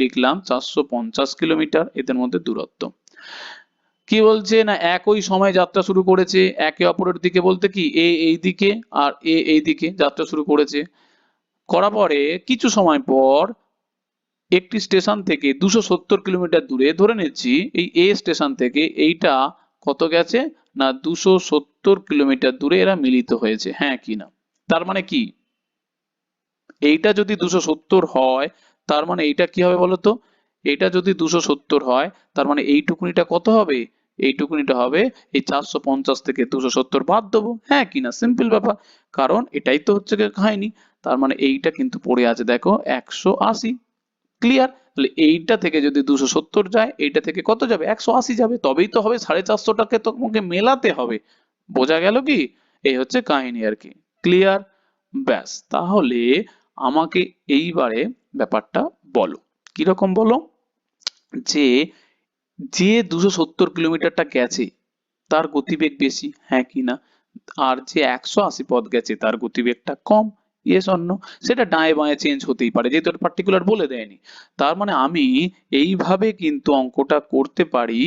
লিখলাম 450 কিলোমিটার এদের মধ্যে দূরত্ব। কি বলছে না একই সময় যাত্রা শুরু করেছে, একে অপরের দিকে বলতে কি এ এই দিকে আর এ এই দিকে যাত্রা শুরু করেছে, করার পরে কিছু সময় পর একটি স্টেশন থেকে 270 কিলোমিটার দূরে, ধরে নিচ্ছি এই এ স্টেশন থেকে এইটা কত গেছে না 270 কিলোমিটার দূরে এরা মিলিত হয়েছে, হ্যাঁ কি না। তার মানে কি এইটা যদি 270 হয় তার মানে এইটা কি হবে বলতো, এইটা যদি 270 হয় তার মানে এইটুকুনিটা কত হবে, এইটুকুনিটা হবে এই 450 থেকে 270 বাদ দেবো, হ্যাঁ কিনা, সিম্পল ব্যাপার, কারণ এটাই তো হচ্ছে গিয়ে কাহিনী। তার মানে এইটা কিন্তু পড়ে আছে দেখো 180, ক্লিয়ার। তাহলে এইটা থেকে যদি 270 যায় এইটা থেকে কত যাবে 180 যাবে, তবেই তো হবে 450টাকে তোমাকে মেলাতে হবে, বোঝা গেল কি, এই হচ্ছে কাহিনী আর কি, ক্লিয়ার। ব্যাস, তাহলে আমাকে এইবারে ব্যাপারটা বলো, কিরকম বলো, যে যে 270 কিলোমিটারটা গেছে তার গতিবেগ বেশি, হ্যাঁ কি না, আর যে 180 পথ গেছে তার গতিবেগটা কম, ইয়েস অর নো, সেটা ডায়ে বাঁয়ে চেঞ্জ হতেই পারে যেহেতু এটা পার্টিকুলার বলে দেয়নি। তার মানে আমি এইভাবে কিন্তু অঙ্কটা করতে পারি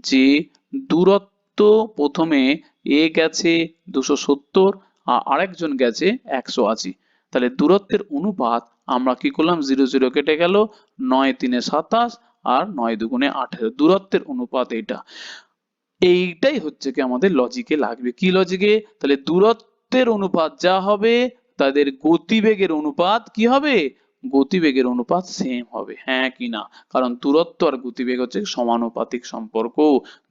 যে দূরত্ব প্রথমে এ গেছে 270 আর আরেকজন গেছে 180, তাহলে দূরত্বের অনুপাত আমরা কি করলাম 0 0 কেটে গেল, 9 3 27 আর 9 2 18, দূরত্বের অনুপাত এইটা, এইটাই হচ্ছে কি আমাদের লজিকে লাগবে, কি লজিকে, তাহলে দূরত্বের অনুপাত যা হবে তাদের গতিবেগের অনুপাত কি হবে, গতিবেগের অনুপাত সেম হবে, হ্যাঁ কি না, কারণ দূরত্ব আর গতিবেগ হচ্ছে সমানুপাতিক সম্পর্ক,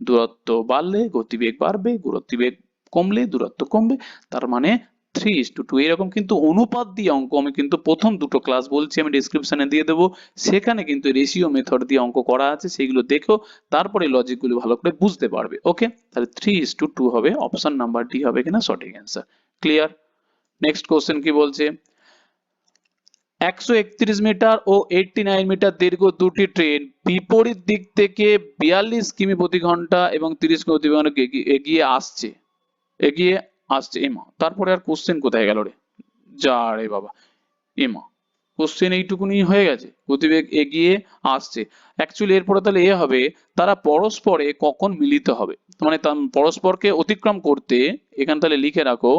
দূরত্ব বাড়লে গতিবেগ বাড়বে, গতিবেগ কমলে দূরত্ব কমবে, তার মানে 3:2 এরকম কিন্তু অনুপাত দিয়ে অঙ্ক আমি কিন্তু প্রথম দুটো ক্লাস বলছি, আমি ডেসক্রিপশনে দিয়ে দেবো, সেখানে কিন্তু রেশিও মেথড দিয়ে অঙ্ক করা আছে, সেইগুলো দেখো, তারপরে লজিক গুলো ভালো করে বুঝতে পারবে। ওকে, তাহলে 3:2 হবে, অপশন নাম্বার ডি হবে কিনা সঠিক অ্যান্সার। ক্লিয়ার? নেক্সট কোশ্চেন কি বলছে, 131 মিটার ও 89 মিটার দীর্ঘ দুটি ট্রেন বিপরীত দিক থেকে 42 কিমি প্রতি ঘন্টা এবং 30 কিমি প্রতি ঘন্টা এগিয়ে আসছে, এগিয়ে আসছে এমা। তারপরে আর কোশ্চেন কোথায় গেল রে, যা রে বাবা, এমা কোশ্চেন এইটুকুনি হয়ে গেছে, গতিবেগ এগিয়ে আসছে। অ্যাকচুয়ালি এরপরে তাহলে এ হবে, তারা পরস্পরে কখন মিলিত হবে, মানে পরস্পরকে অতিক্রম করতে, এখানে তাহলে লিখে রাখো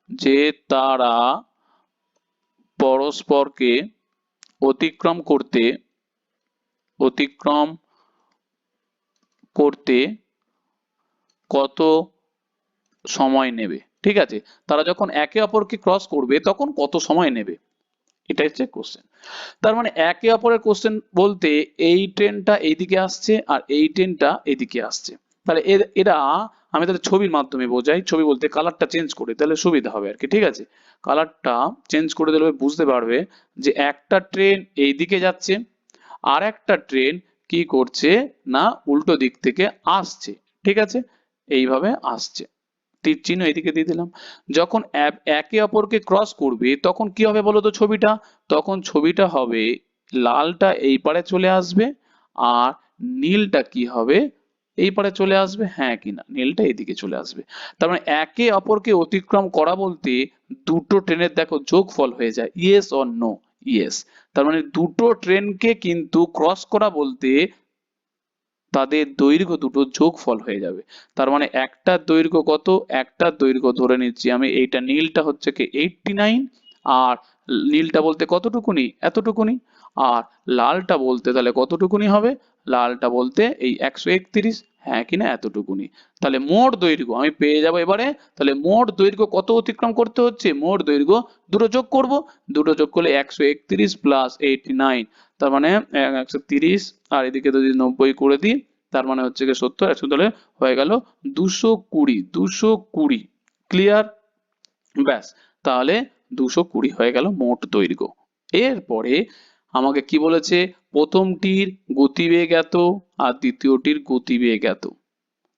যে তারা পরস্পরকে অতিক্রম করতে, অতিক্রম করতে কত সময় নেবে, ঠিক আছে, তারা যখন একে অপরকে ক্রস করবে তখন কত সময় নেবে, এটা হচ্ছে কোশ্চেন। তার মানে একে অপরের কোশ্চেন বলতে এই ট্রেনটা এইদিকে আসছে আর এই ট্রেনটা এইদিকে আসছে, তাহলে এরা আমি তাহলে ছবির মাধ্যমে বোঝাই, ছবি বলতে কালারটা চেঞ্জ করে, তাহলে সুবিধা হবে আর কি, ঠিক আছে, কালারটা চেঞ্জ করে দিলে বুঝতে পারবে যে একটা ট্রেন এইদিকে যাচ্ছে আর একটা ট্রেন কি করছে না উল্টো দিক থেকে আসছে, ঠিক আছে, এইভাবে আসছে, তীর চিহ্ন এদিকে দিয়ে দিলাম। যখন একে অপরকে ক্রস করবে তখন কি হবে বলতো ছবিটা, তখন ছবিটা হবে লালটা এই পারে চলে আসবে আর নীলটা কি হবে এই পারে চলে আসবে, হ্যাঁ কিনা, নীলটা এদিকে চলে আসবে। তার মানে একে অপরকে অতিক্রম করা বলতে দুটো ট্রেনের দেখো যোগফল হয়ে যায়, ইয়েস অর নো, ইয়েস। তার মানে দুটো ট্রেনকে কিন্তু ক্রস করা বলতে তাদের দৈর্ঘ্য দুটো যোগফল হয়ে যাবে। তার মানে একটার দৈর্ঘ্য কত, একটার দৈর্ঘ্য ধরে নিচ্ছি আমি, এইটা নীলটা হচ্ছে কি 89 আর নীলটা বলতে কতটুকুনি, এতটুকুনি, আর লালটা বলতে তাহলে কতটুকুনি হবে, লালটা বলতে এই 131, হ্যাঁ কিনা এতটুকুনি। তাহলে মোট দৈর্ঘ্য আমি পেয়ে যাব এবারে, তাহলে মোট দৈর্ঘ্য কত অতিক্রম করতে হচ্ছে, মোট দৈর্ঘ্য দুটো যোগ করব, দুটো যোগ করলে 131 প্লাস 89, তার মানে 130, আর এদিকে যদি 90 করে দিই তার মানে হচ্ছে গিয়ে 70, একশো তাহলে হয়ে গেল 220, 220। ক্লিয়ার? ব্যাস, তাহলে 220 হয়ে গেল মোট দৈর্ঘ্য। এরপরে আমাকে কি বলেছে, প্রথমটির গতিবেগ এত আর দ্বিতীয়টির গতিবেগ এত,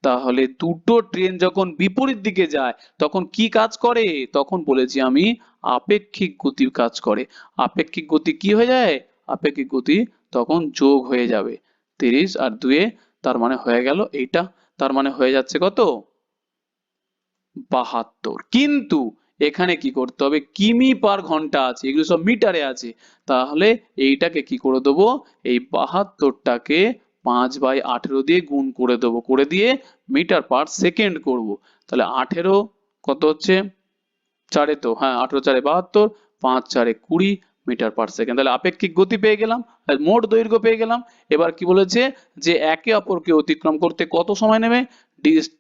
তাহলে দুটো ট্রেন যখন বিপরীত দিকে যায় তখন কি কাজ করে, তখন বলেছি আমি আপেক্ষিক গতির কাজ করে। আপেক্ষিক গতি কি হয়ে যায়, আপেক্ষিক গতি তখন যোগ হয়ে যাবে, 30 আর 2, তার মানে হয়ে গেল এইটা, তার মানে হয়ে যাচ্ছে কত, 72। কিন্তু এখানে কি করতে হবে, কিমি পার ঘন্টা আছে, এগুলো সব মিটারে আছে, তাহলে এইটাকে কি করে দেবো, এই 72টাকে 5/18 দিয়ে গুণ করে দেবো, করে দিয়ে মিটার পার সেকেন্ড করব, তাহলে 18 কত হচ্ছে, চারে তো হ্যাঁ 18 4 72, 5 4 20 মিটার পার সেকেন্ড, তাহলে আপেক্ষিক গতি পেয়ে গেলাম আর মোট দৈর্ঘ্য পেয়ে গেলাম। এবার কি বলেছে যে একে অপরকে অতিক্রম করতে কত সময় নেবে,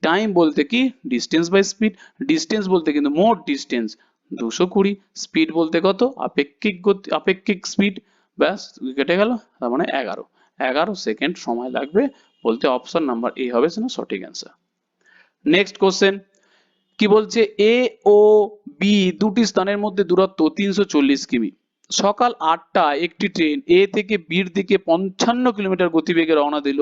টাইম বলতে কি ডিস্টেন্স বাই স্পিড, ডিস্টেন্স বলতে কিন্তু মোট ডিস্টেন্স 220, স্পিড বলতে কত আপেক্ষিক গতি, আপেক্ষিক স্পিড, ব্যাস কেটে গেল, তার মানে 11 সেকেন্ড সময় লাগবে, বলতে অপশন নাম্বার এ হবে না সঠিক অ্যান্সার। নেক্সট কোশ্চেন কি বলছে, এ ও বি দুটি স্থানের মধ্যে দূরত্ব 340 কিমি, সকাল 8টায় একটি ট্রেন এ থেকে বির দিকে 55 কিলোমিটার গতিবেগে রওনা দিল,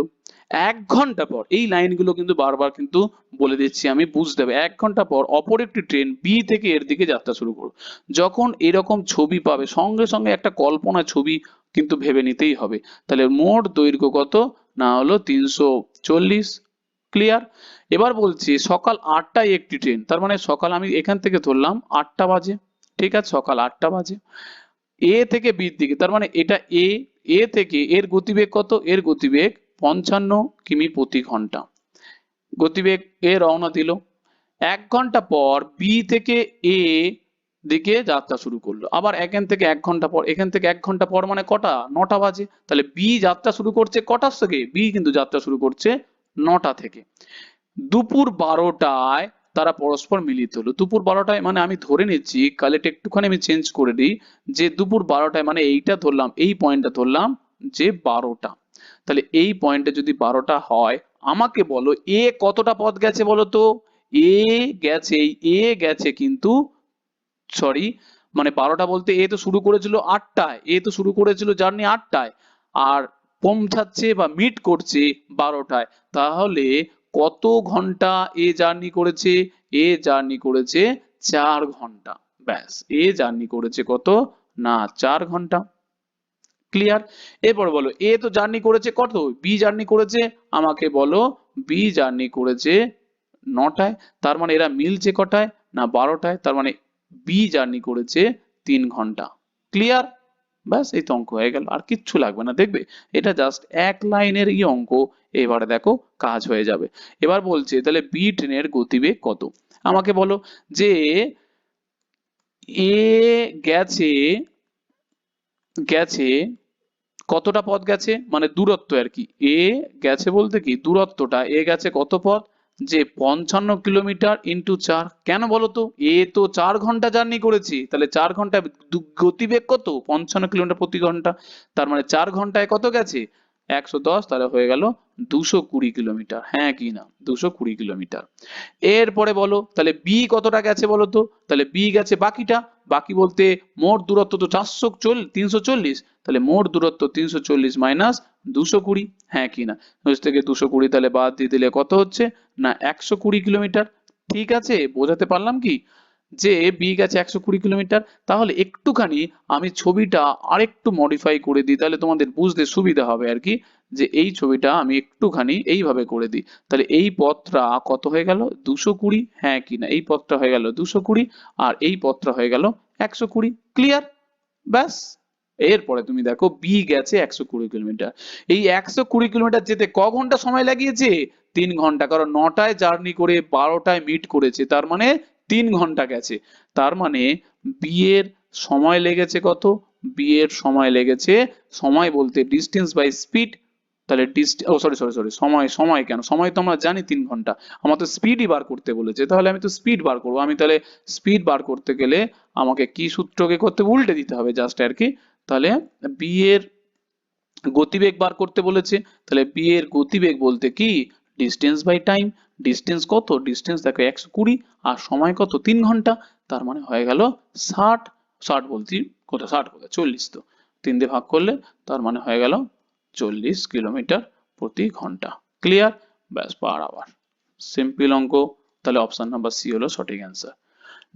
1 ঘন্টা পর, এই লাইনগুলো কিন্তু বারবার কিন্তু বলে দিচ্ছি আমি, বুঝতে হবে, 1 ঘন্টা পর অপর একটি ট্রেন বি থেকে এর দিকে যাত্রা শুরু করলো। যখন এরকম ছবি পাবে সঙ্গে সঙ্গে একটা কল্পনা ছবি কিন্তু ভেবে নিতেই হবে, তাহলে মোট দৈর্ঘ্য কত না হলো 340। ক্লিয়ার? এবার বলছি সকাল 8টায় একটি ট্রেন, তার মানে সকাল আমি এখান থেকে ধরলাম 8টা বাজে, ঠিক আছে, সকাল 8টা বাজে, এ থেকে বির দিকে, তার মানে এটা এ, এ থেকে এর গতিবেগ কত, এর গতিবেগ 55 কিমি প্রতি ঘন্টা, গতিবেগ এ রওনা দিল, 1 ঘন্টা পর বি থেকে এ দিকে যাত্রা শুরু করলো, আবার এখান থেকে 1 ঘন্টা পর, এখান থেকে 1 ঘন্টা পর মানে কটা, 9টা বাজে, তাহলে বি যাত্রা শুরু করছে কটার থেকে, বি কিন্তু যাত্রা শুরু করছে 9টা থেকে। দুপুর 12টায় তারা পরস্পর মিলিত হলো, দুপুর 12টায় মানে আমি ধরে নিচ্ছি, কালেক্ট একটুখানি আমি চেঞ্জ করে দিই, যে দুপুর 12টায় মানে এইটা ধরলাম, এই পয়েন্টটা ধরলাম যে 12টা, তাহলে এই পয়েন্টে যদি 12টা হয়, আমাকে বলো এ কতটা পথ গেছে বলো তো, এ গেছে, এ গেছে কিন্তু সরি, মানে 12টা বলতে এ তো শুরু করেছিল 8টায়, এ তো শুরু করেছিল জার্নি 8টায়, আর পৌঁছাচ্ছে বা মিট করছে 12টায়। তাহলে কত ঘন্টা এ জার্নি করেছে? এ জার্নি করেছে 4 ঘন্টা। ব্যাস, এ জার্নি করেছে কত? না 4 ঘন্টা। ক্লিয়ার? এরপর বলো, এ তো জার্নি করেছে কত? বি জার্নি করেছে, আমাকে বলো, বি জার্নি করেছে 9টায়। তার মানে এরা মিলছে কটায়? না 12টায়। তার মানে বি জার্নি করেছে 3 ঘন্টা। ক্লিয়ার? ব্যাস, এই তো অঙ্ক হয়ে গেল, আর কিচ্ছু লাগবে না। দেখবে এটা জাস্ট এক লাইনের ই অঙ্ক। এবারে দেখো কাজ হয়ে যাবে। এবার বলছে তাহলে বি ট্রেনের গতিবেগ কত? আমাকে বলো যে এ গেছে গেছে কতটা পথ গেছে, মানে দূরত্ব আর কি। এ গেছে বলতে কি দূরত্বটা, এ গেছে কত পথ? যে 55 কিলোমিটার ইন্টু 4। কেন বলো তো? এ তো 4 ঘন্টা জার্নি করেছে, তাহলে 4 ঘন্টা গতিবেগ কত? 55 কিলোমিটার প্রতি ঘন্টা। তার মানে 4 ঘন্টায় কত গেছে? 110, তাহলে হয়ে গেল 220 কিলোমিটার। হ্যাঁ কি না? 220 কিলোমিটার। এরপরে বলো তাহলে বি কতটা গেছে বলো তো? তাহলে বি গেছে বাকিটা। বাকি বলতে মোট দূরত্ব তো 340, তাহলে মোট দূরত্ব 340 মাইনাস 220। হ্যাঁ কি না? থেকে 220 তাহলে বাদ দিয়ে দিলে কত হচ্ছে? না 120 কিলোমিটার। ঠিক আছে, বোঝাতে পারলাম কি যে বি গেছে 120 কিলোমিটার। তাহলে একটুখানি আমি ছবিটা আরেকটু মডিফাই করে দিই, তাহলে তোমাদের বুঝতে সুবিধা হবে আর কি। যে এই ছবিটা আমি একটুখানি এইভাবে করে দিই, তাহলে এই পথটা কত হয়ে গেল? 220। হ্যাঁ কি না? এই পথটা হয়ে গেল 220, আর এই পথটা হয়ে গেল 120। ক্লিয়ার? ব্যাস। এরপরে তুমি দেখো বি গেছে 120 কিলোমিটার। এই 120 কিলোমিটার যেতে ক ঘন্টা সময় লাগিয়েছে? 3 ঘন্টা, কারণ 9টায় জার্নি করে 12টায় মিট করেছে, তার মানে 3 ঘন্টা গেছে। তার মানে বি এর সময় লেগেছে কত? বি এর সময় লেগেছে, সময় বলতে ডিস্টেন্স বাই স্পিড। তাহলে সরি সরি সরি, সময় সময় কেন? সময় তো আমরা জানি 3 ঘন্টা। আমার তো স্পিডই বার করতে বলেছে, তাহলে আমি তো স্পিড বার করবো। আমি তাহলে স্পিড বার করতে গেলে আমাকে কি সূত্রকে করতে উল্টে দিতে হবে জাস্ট আর কি। তাহলে বি এর গতিবেগ বার করতে বলেছে, তাহলে বি এর গতিবেগ বলতে কি ডিস্টেন্স বাই টাইম। ডিস্টেন্স কত? ডিস্টেন্স দেখো 120, আর সময় কত? 3 ঘন্টা। তার মানে হয়ে গেল 60। 60 বলছি কত? 60 কোথায়? 40 তো। 3 দিয়ে ভাগ করলে তার মানে হয়ে গেল 40 কিলোমিটার প্রতি ঘন্টা। ক্লিয়ার? ব্যাস, পার আওয়ার। সিম্পল অঙ্ক। তাহলে অপশন নাম্বার সি হলো সঠিক অ্যান্সার।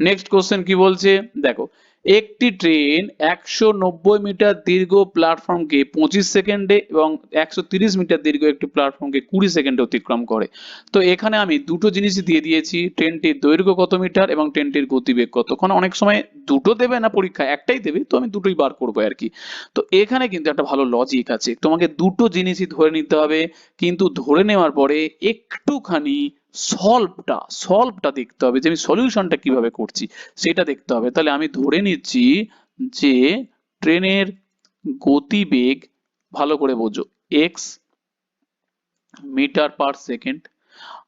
নেক্সট কোশ্চেন কি বলছে দেখো, একটি ট্রেন 190 মিটার দীর্ঘ প্ল্যাটফর্মকে 25 সেকেন্ডে এবং 130 মিটার দীর্ঘ একটি প্ল্যাটফর্মকে 20 সেকেন্ডে অতিক্রম করে। তো এখানে আমি দুটো জিনিসই দিয়ে দিয়েছি, ট্রেনটির দৈর্ঘ্য কত মিটার এবং ট্রেনটির গতিবেগ কত। কারণ অনেক সময় দুটো দেবে না পরীক্ষায়, একটাই দেবে, তো আমি দুটোই বার করবো আর কি। তো এখানে কিন্তু একটা ভালো লজিক আছে, তোমাকে দুটো জিনিসই ধরে নিতে হবে, কিন্তু ধরে নেওয়ার পরে একটুখানি সলভটা দেখতে হবে, যে আমি সলিউশনটা কিভাবে করছি সেটা দেখতে হবে। তাহলে আমি ধরে নিচ্ছি যে ট্রেনের গতিবেগ, ভালো করে বোঝো, এক্স মিটার পার সেকেন্ড।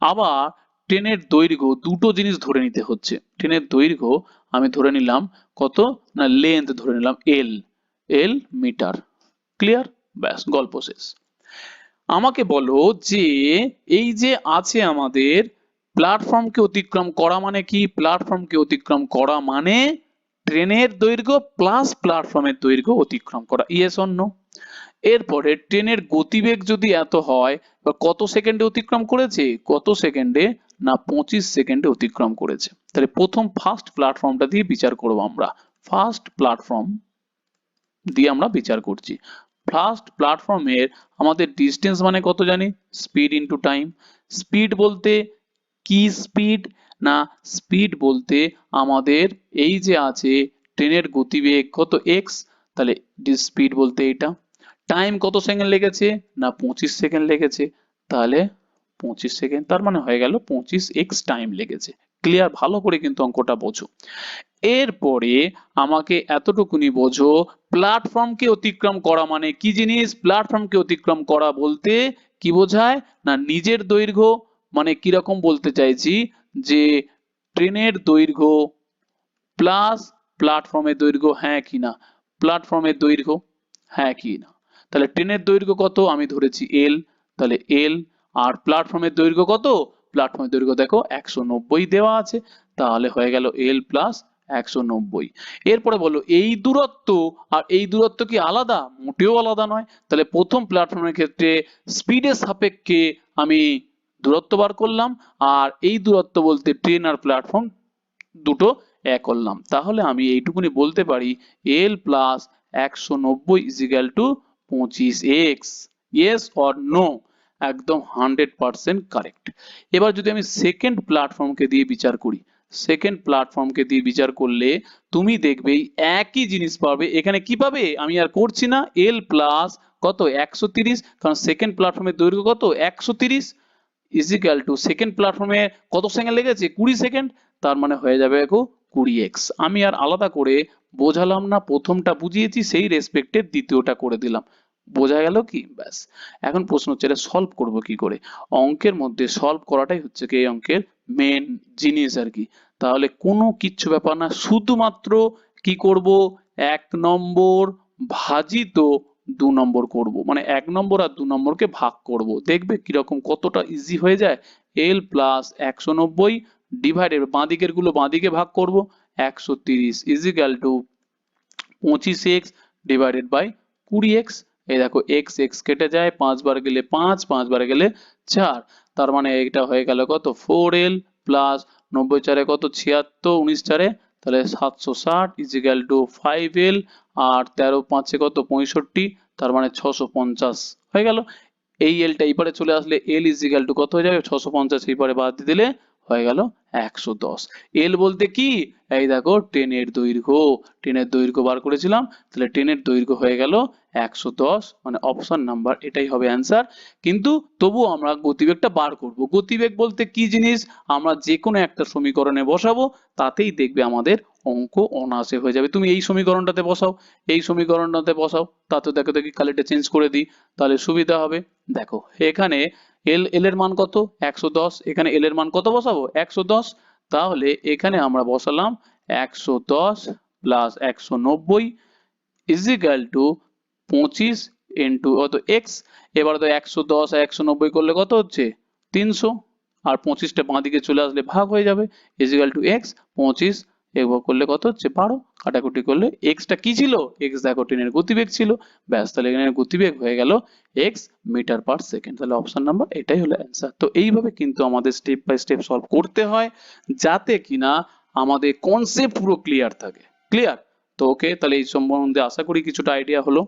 আবার ট্রেনের দৈর্ঘ্য, দুটো জিনিস ধরে নিতে হচ্ছে। ট্রেনের দৈর্ঘ্য আমি ধরে নিলাম কত? না লেন্থ ধরে নিলাম এল, এল মিটার। ক্লিয়ার? ব্যাস, গল্প শেষ। আমাকে বলো যে এই যে আছে আমাদের প্ল্যাটফর্মকে অতিক্রম করা মানে কি? প্ল্যাটফর্মকে অতিক্রম করা মানে ট্রেনের দৈর্ঘ্য প্লাস প্ল্যাটফর্মের দৈর্ঘ্য অতিক্রম করা। Yes or no? এরপরে ট্রেনের গতিবেগ যদি এত হয়, বা কত সেকেন্ডে অতিক্রম করেছে? কত সেকেন্ডে? না 25 সেকেন্ডে অতিক্রম করেছে। তাহলে প্রথম ফার্স্ট প্ল্যাটফর্মটা দিয়ে বিচার করবো আমরা। ফার্স্ট প্ল্যাটফর্ম দিয়ে আমরা বিচার করছি। ফার্স্ট প্ল্যাটফর্মের আমাদের ডিস্টেন্স মানে কত জানি? Speed into time. স্পিড বলতে কি স্পিড? না স্পিড বলতে আমাদের এই যে আছে ট্রেনের গতিবেগ কত? এক্স, তাহলে স্পিড বলতে এটা। টাইম কত সেকেন্ড লেগেছে? না 25 সেকেন্ড লেগেছে, তাহলে 25 সেকেন্ড, তার মানে হয়ে গেল 25x টাইম লেগেছে। ক্লিয়ার? ভালো করে কিন্তু অঙ্কটা বোঝো। এরপরে আমাকে এতটুকুনি বোঝো, প্ল্যাটফর্মকে অতিক্রম করা মানে কি জিনিস? প্ল্যাটফর্মকে অতিক্রম করা বলতে কি বোঝায়? না নিজের দৈর্ঘ্য, মানে কিরকম বলতে চাইছি, যে ট্রেনের দৈর্ঘ্য প্লাস প্ল্যাটফর্মের দৈর্ঘ্য। হ্যাঁ কি না? প্ল্যাটফর্মের দৈর্ঘ্য। হ্যাঁ কি না? তাহলে ট্রেনের দৈর্ঘ্য কত? আমি ধরেছি এল, তাহলে এল। আর প্ল্যাটফর্মের দৈর্ঘ্য কত? প্ল্যাটফর্মের দৈর্ঘ্য দেখো 190 দেওয়া আছে, তাহলে হয়ে গেল এল প্লাস 190। এরপরে বলো এই দূরত্ব আর এই দূরত্ব কি আলাদা? মোটেও আলাদা নয়। তাহলে প্রথম প্ল্যাটফর্মের ক্ষেত্রে স্পিডের সাপেক্ষে আমি দূরত্ব বার করলাম, আর এই দূরত্ব বলতে ট্রেন আর প্ল্যাটফর্ম দুটো এক করলাম। তাহলে আমি এইটুকুনি বলতে পারি L plus 190 equal to 25x। Yes or no? একদম 100% কারেক্ট। এবার যদি আমি সেকেন্ড প্ল্যাটফর্মকে দিয়ে বিচার করি, সেকেন্ড প্ল্যাটফর্মকে দিয়ে বিচার করলে তুমি দেখবে এই একই জিনিস পাবে। এখানে কি পাবে? আমি আর করছি না, এল প্লাস কত 130, কারণ সেকেন্ড প্ল্যাটফর্মের দৈর্ঘ্য কত 130, ইজিক্যাল টু সেকেন্ড প্ল্যাটফর্মে কত সেকেন্ড লেগেছে 20 সেকেন্ড, তার মানে হয়ে যাবে 20x। আমি আর আলাদা করে বোঝালাম না, প্রথমটা বুঝিয়েছি সেই রেসপেক্টে দ্বিতীয়টা করে দিলাম। বোঝা গেল কি? ব্যাস। এখন প্রশ্ন হচ্ছে এটা সলভ করব কি করে? অঙ্কের মধ্যে সলভ করাটাই হচ্ছে কি এই অঙ্কের মেন জিনিস আর কি। তাহলে কোনো কিচ্ছু ব্যাপার না, শুধুমাত্র কি করব, 1 নম্বর ভাজিত 2 নম্বর করব, মানে 1 নম্বর আর 2 নম্বরকে ভাগ করব, দেখবে কিরকম কতটা ইজি হয়ে যায়। এল প্লাস 190 ডিভাইডেড বাঁ দিকের গুলো বাঁ দিকে ভাগ করব, 130 is equal to 25x divided by 20x। এই দেখো x x কেটে যায়, 5 বার গেলে 5, 5 বার গেলে 4, তার মানে এটা হয়ে গেল কত 4l প্লাস 90 চারে কত 76, 19 চারে তাহলে 760 ইজিক্যাল টু 5l, আর 13 5 কত 65, তার মানে 650 হয়ে গেল। এই এলটা এই পারে চলে আসলে এল ইজিক্যাল টু কত হয়ে যাবে 650, এই পারে বাদ দিয়ে দিলে হয়ে গেল 110। এল বলতে কি? এই দেখো ট্রেনের দৈর্ঘ্য, ট্রেনের দৈর্ঘ্য বার করেছিলাম, তাহলে ট্রেনের দৈর্ঘ্য হয়ে গেল 110, মানে অপশন নাম্বার এটাই হবে অ্যান্সার। কিন্তু তবুও আমরা গতিবেগটা বার করব। গতিবেগ বলতে কি জিনিস? আমরা যে কোনো একটা সমীকরণে বসাবো, তাতেই দেখবে আমাদের অঙ্ক অনায়াসে হয়ে যাবে। তুমি এই সমীকরণটাতে বসাও, এই সমীকরণটাতে বসাও, তাতে দেখো দেখি কালিটা চেঞ্জ করে দিই, তাহলে সুবিধা হবে। দেখো এখানে এল এর মান কত 110, এখানে এল এর মান কত বসাবো 110, তাহলে এখানে আমরা বসালাম 110 প্লাস 190 ইজিক্যাল টু 25 ইন্টু কত এক্স। এবার তো 110 আর 190 করলে কত হচ্ছে 300, আর 25টা বাঁ দিকে চলে আসলে ভাগ হয়ে যাবে, ইজিক্যাল টু এক্স 25 এবার করলে কত হচ্ছে 12, কাটাকুটি করলে এক্সটা কি ছিল? এক্স দেখো ট্রেনের গতিবেগ ছিল। ব্যাস, তাহলে এখানে গতিবেগ হয়ে গেল এক্স মিটার পার সেকেন্ড। তাহলে অপশন নাম্বার এটাই হলো অ্যান্সার। তো এইভাবে কিন্তু আমাদের স্টেপ বাই স্টেপ সলভ করতে হয়, যাতে কিনা আমাদের কনসেপ্ট পুরো ক্লিয়ার থাকে। ক্লিয়ার? তো ওকে, তাহলে এই সম্বন্ধে আশা করি কিছুটা আইডিয়া হলো।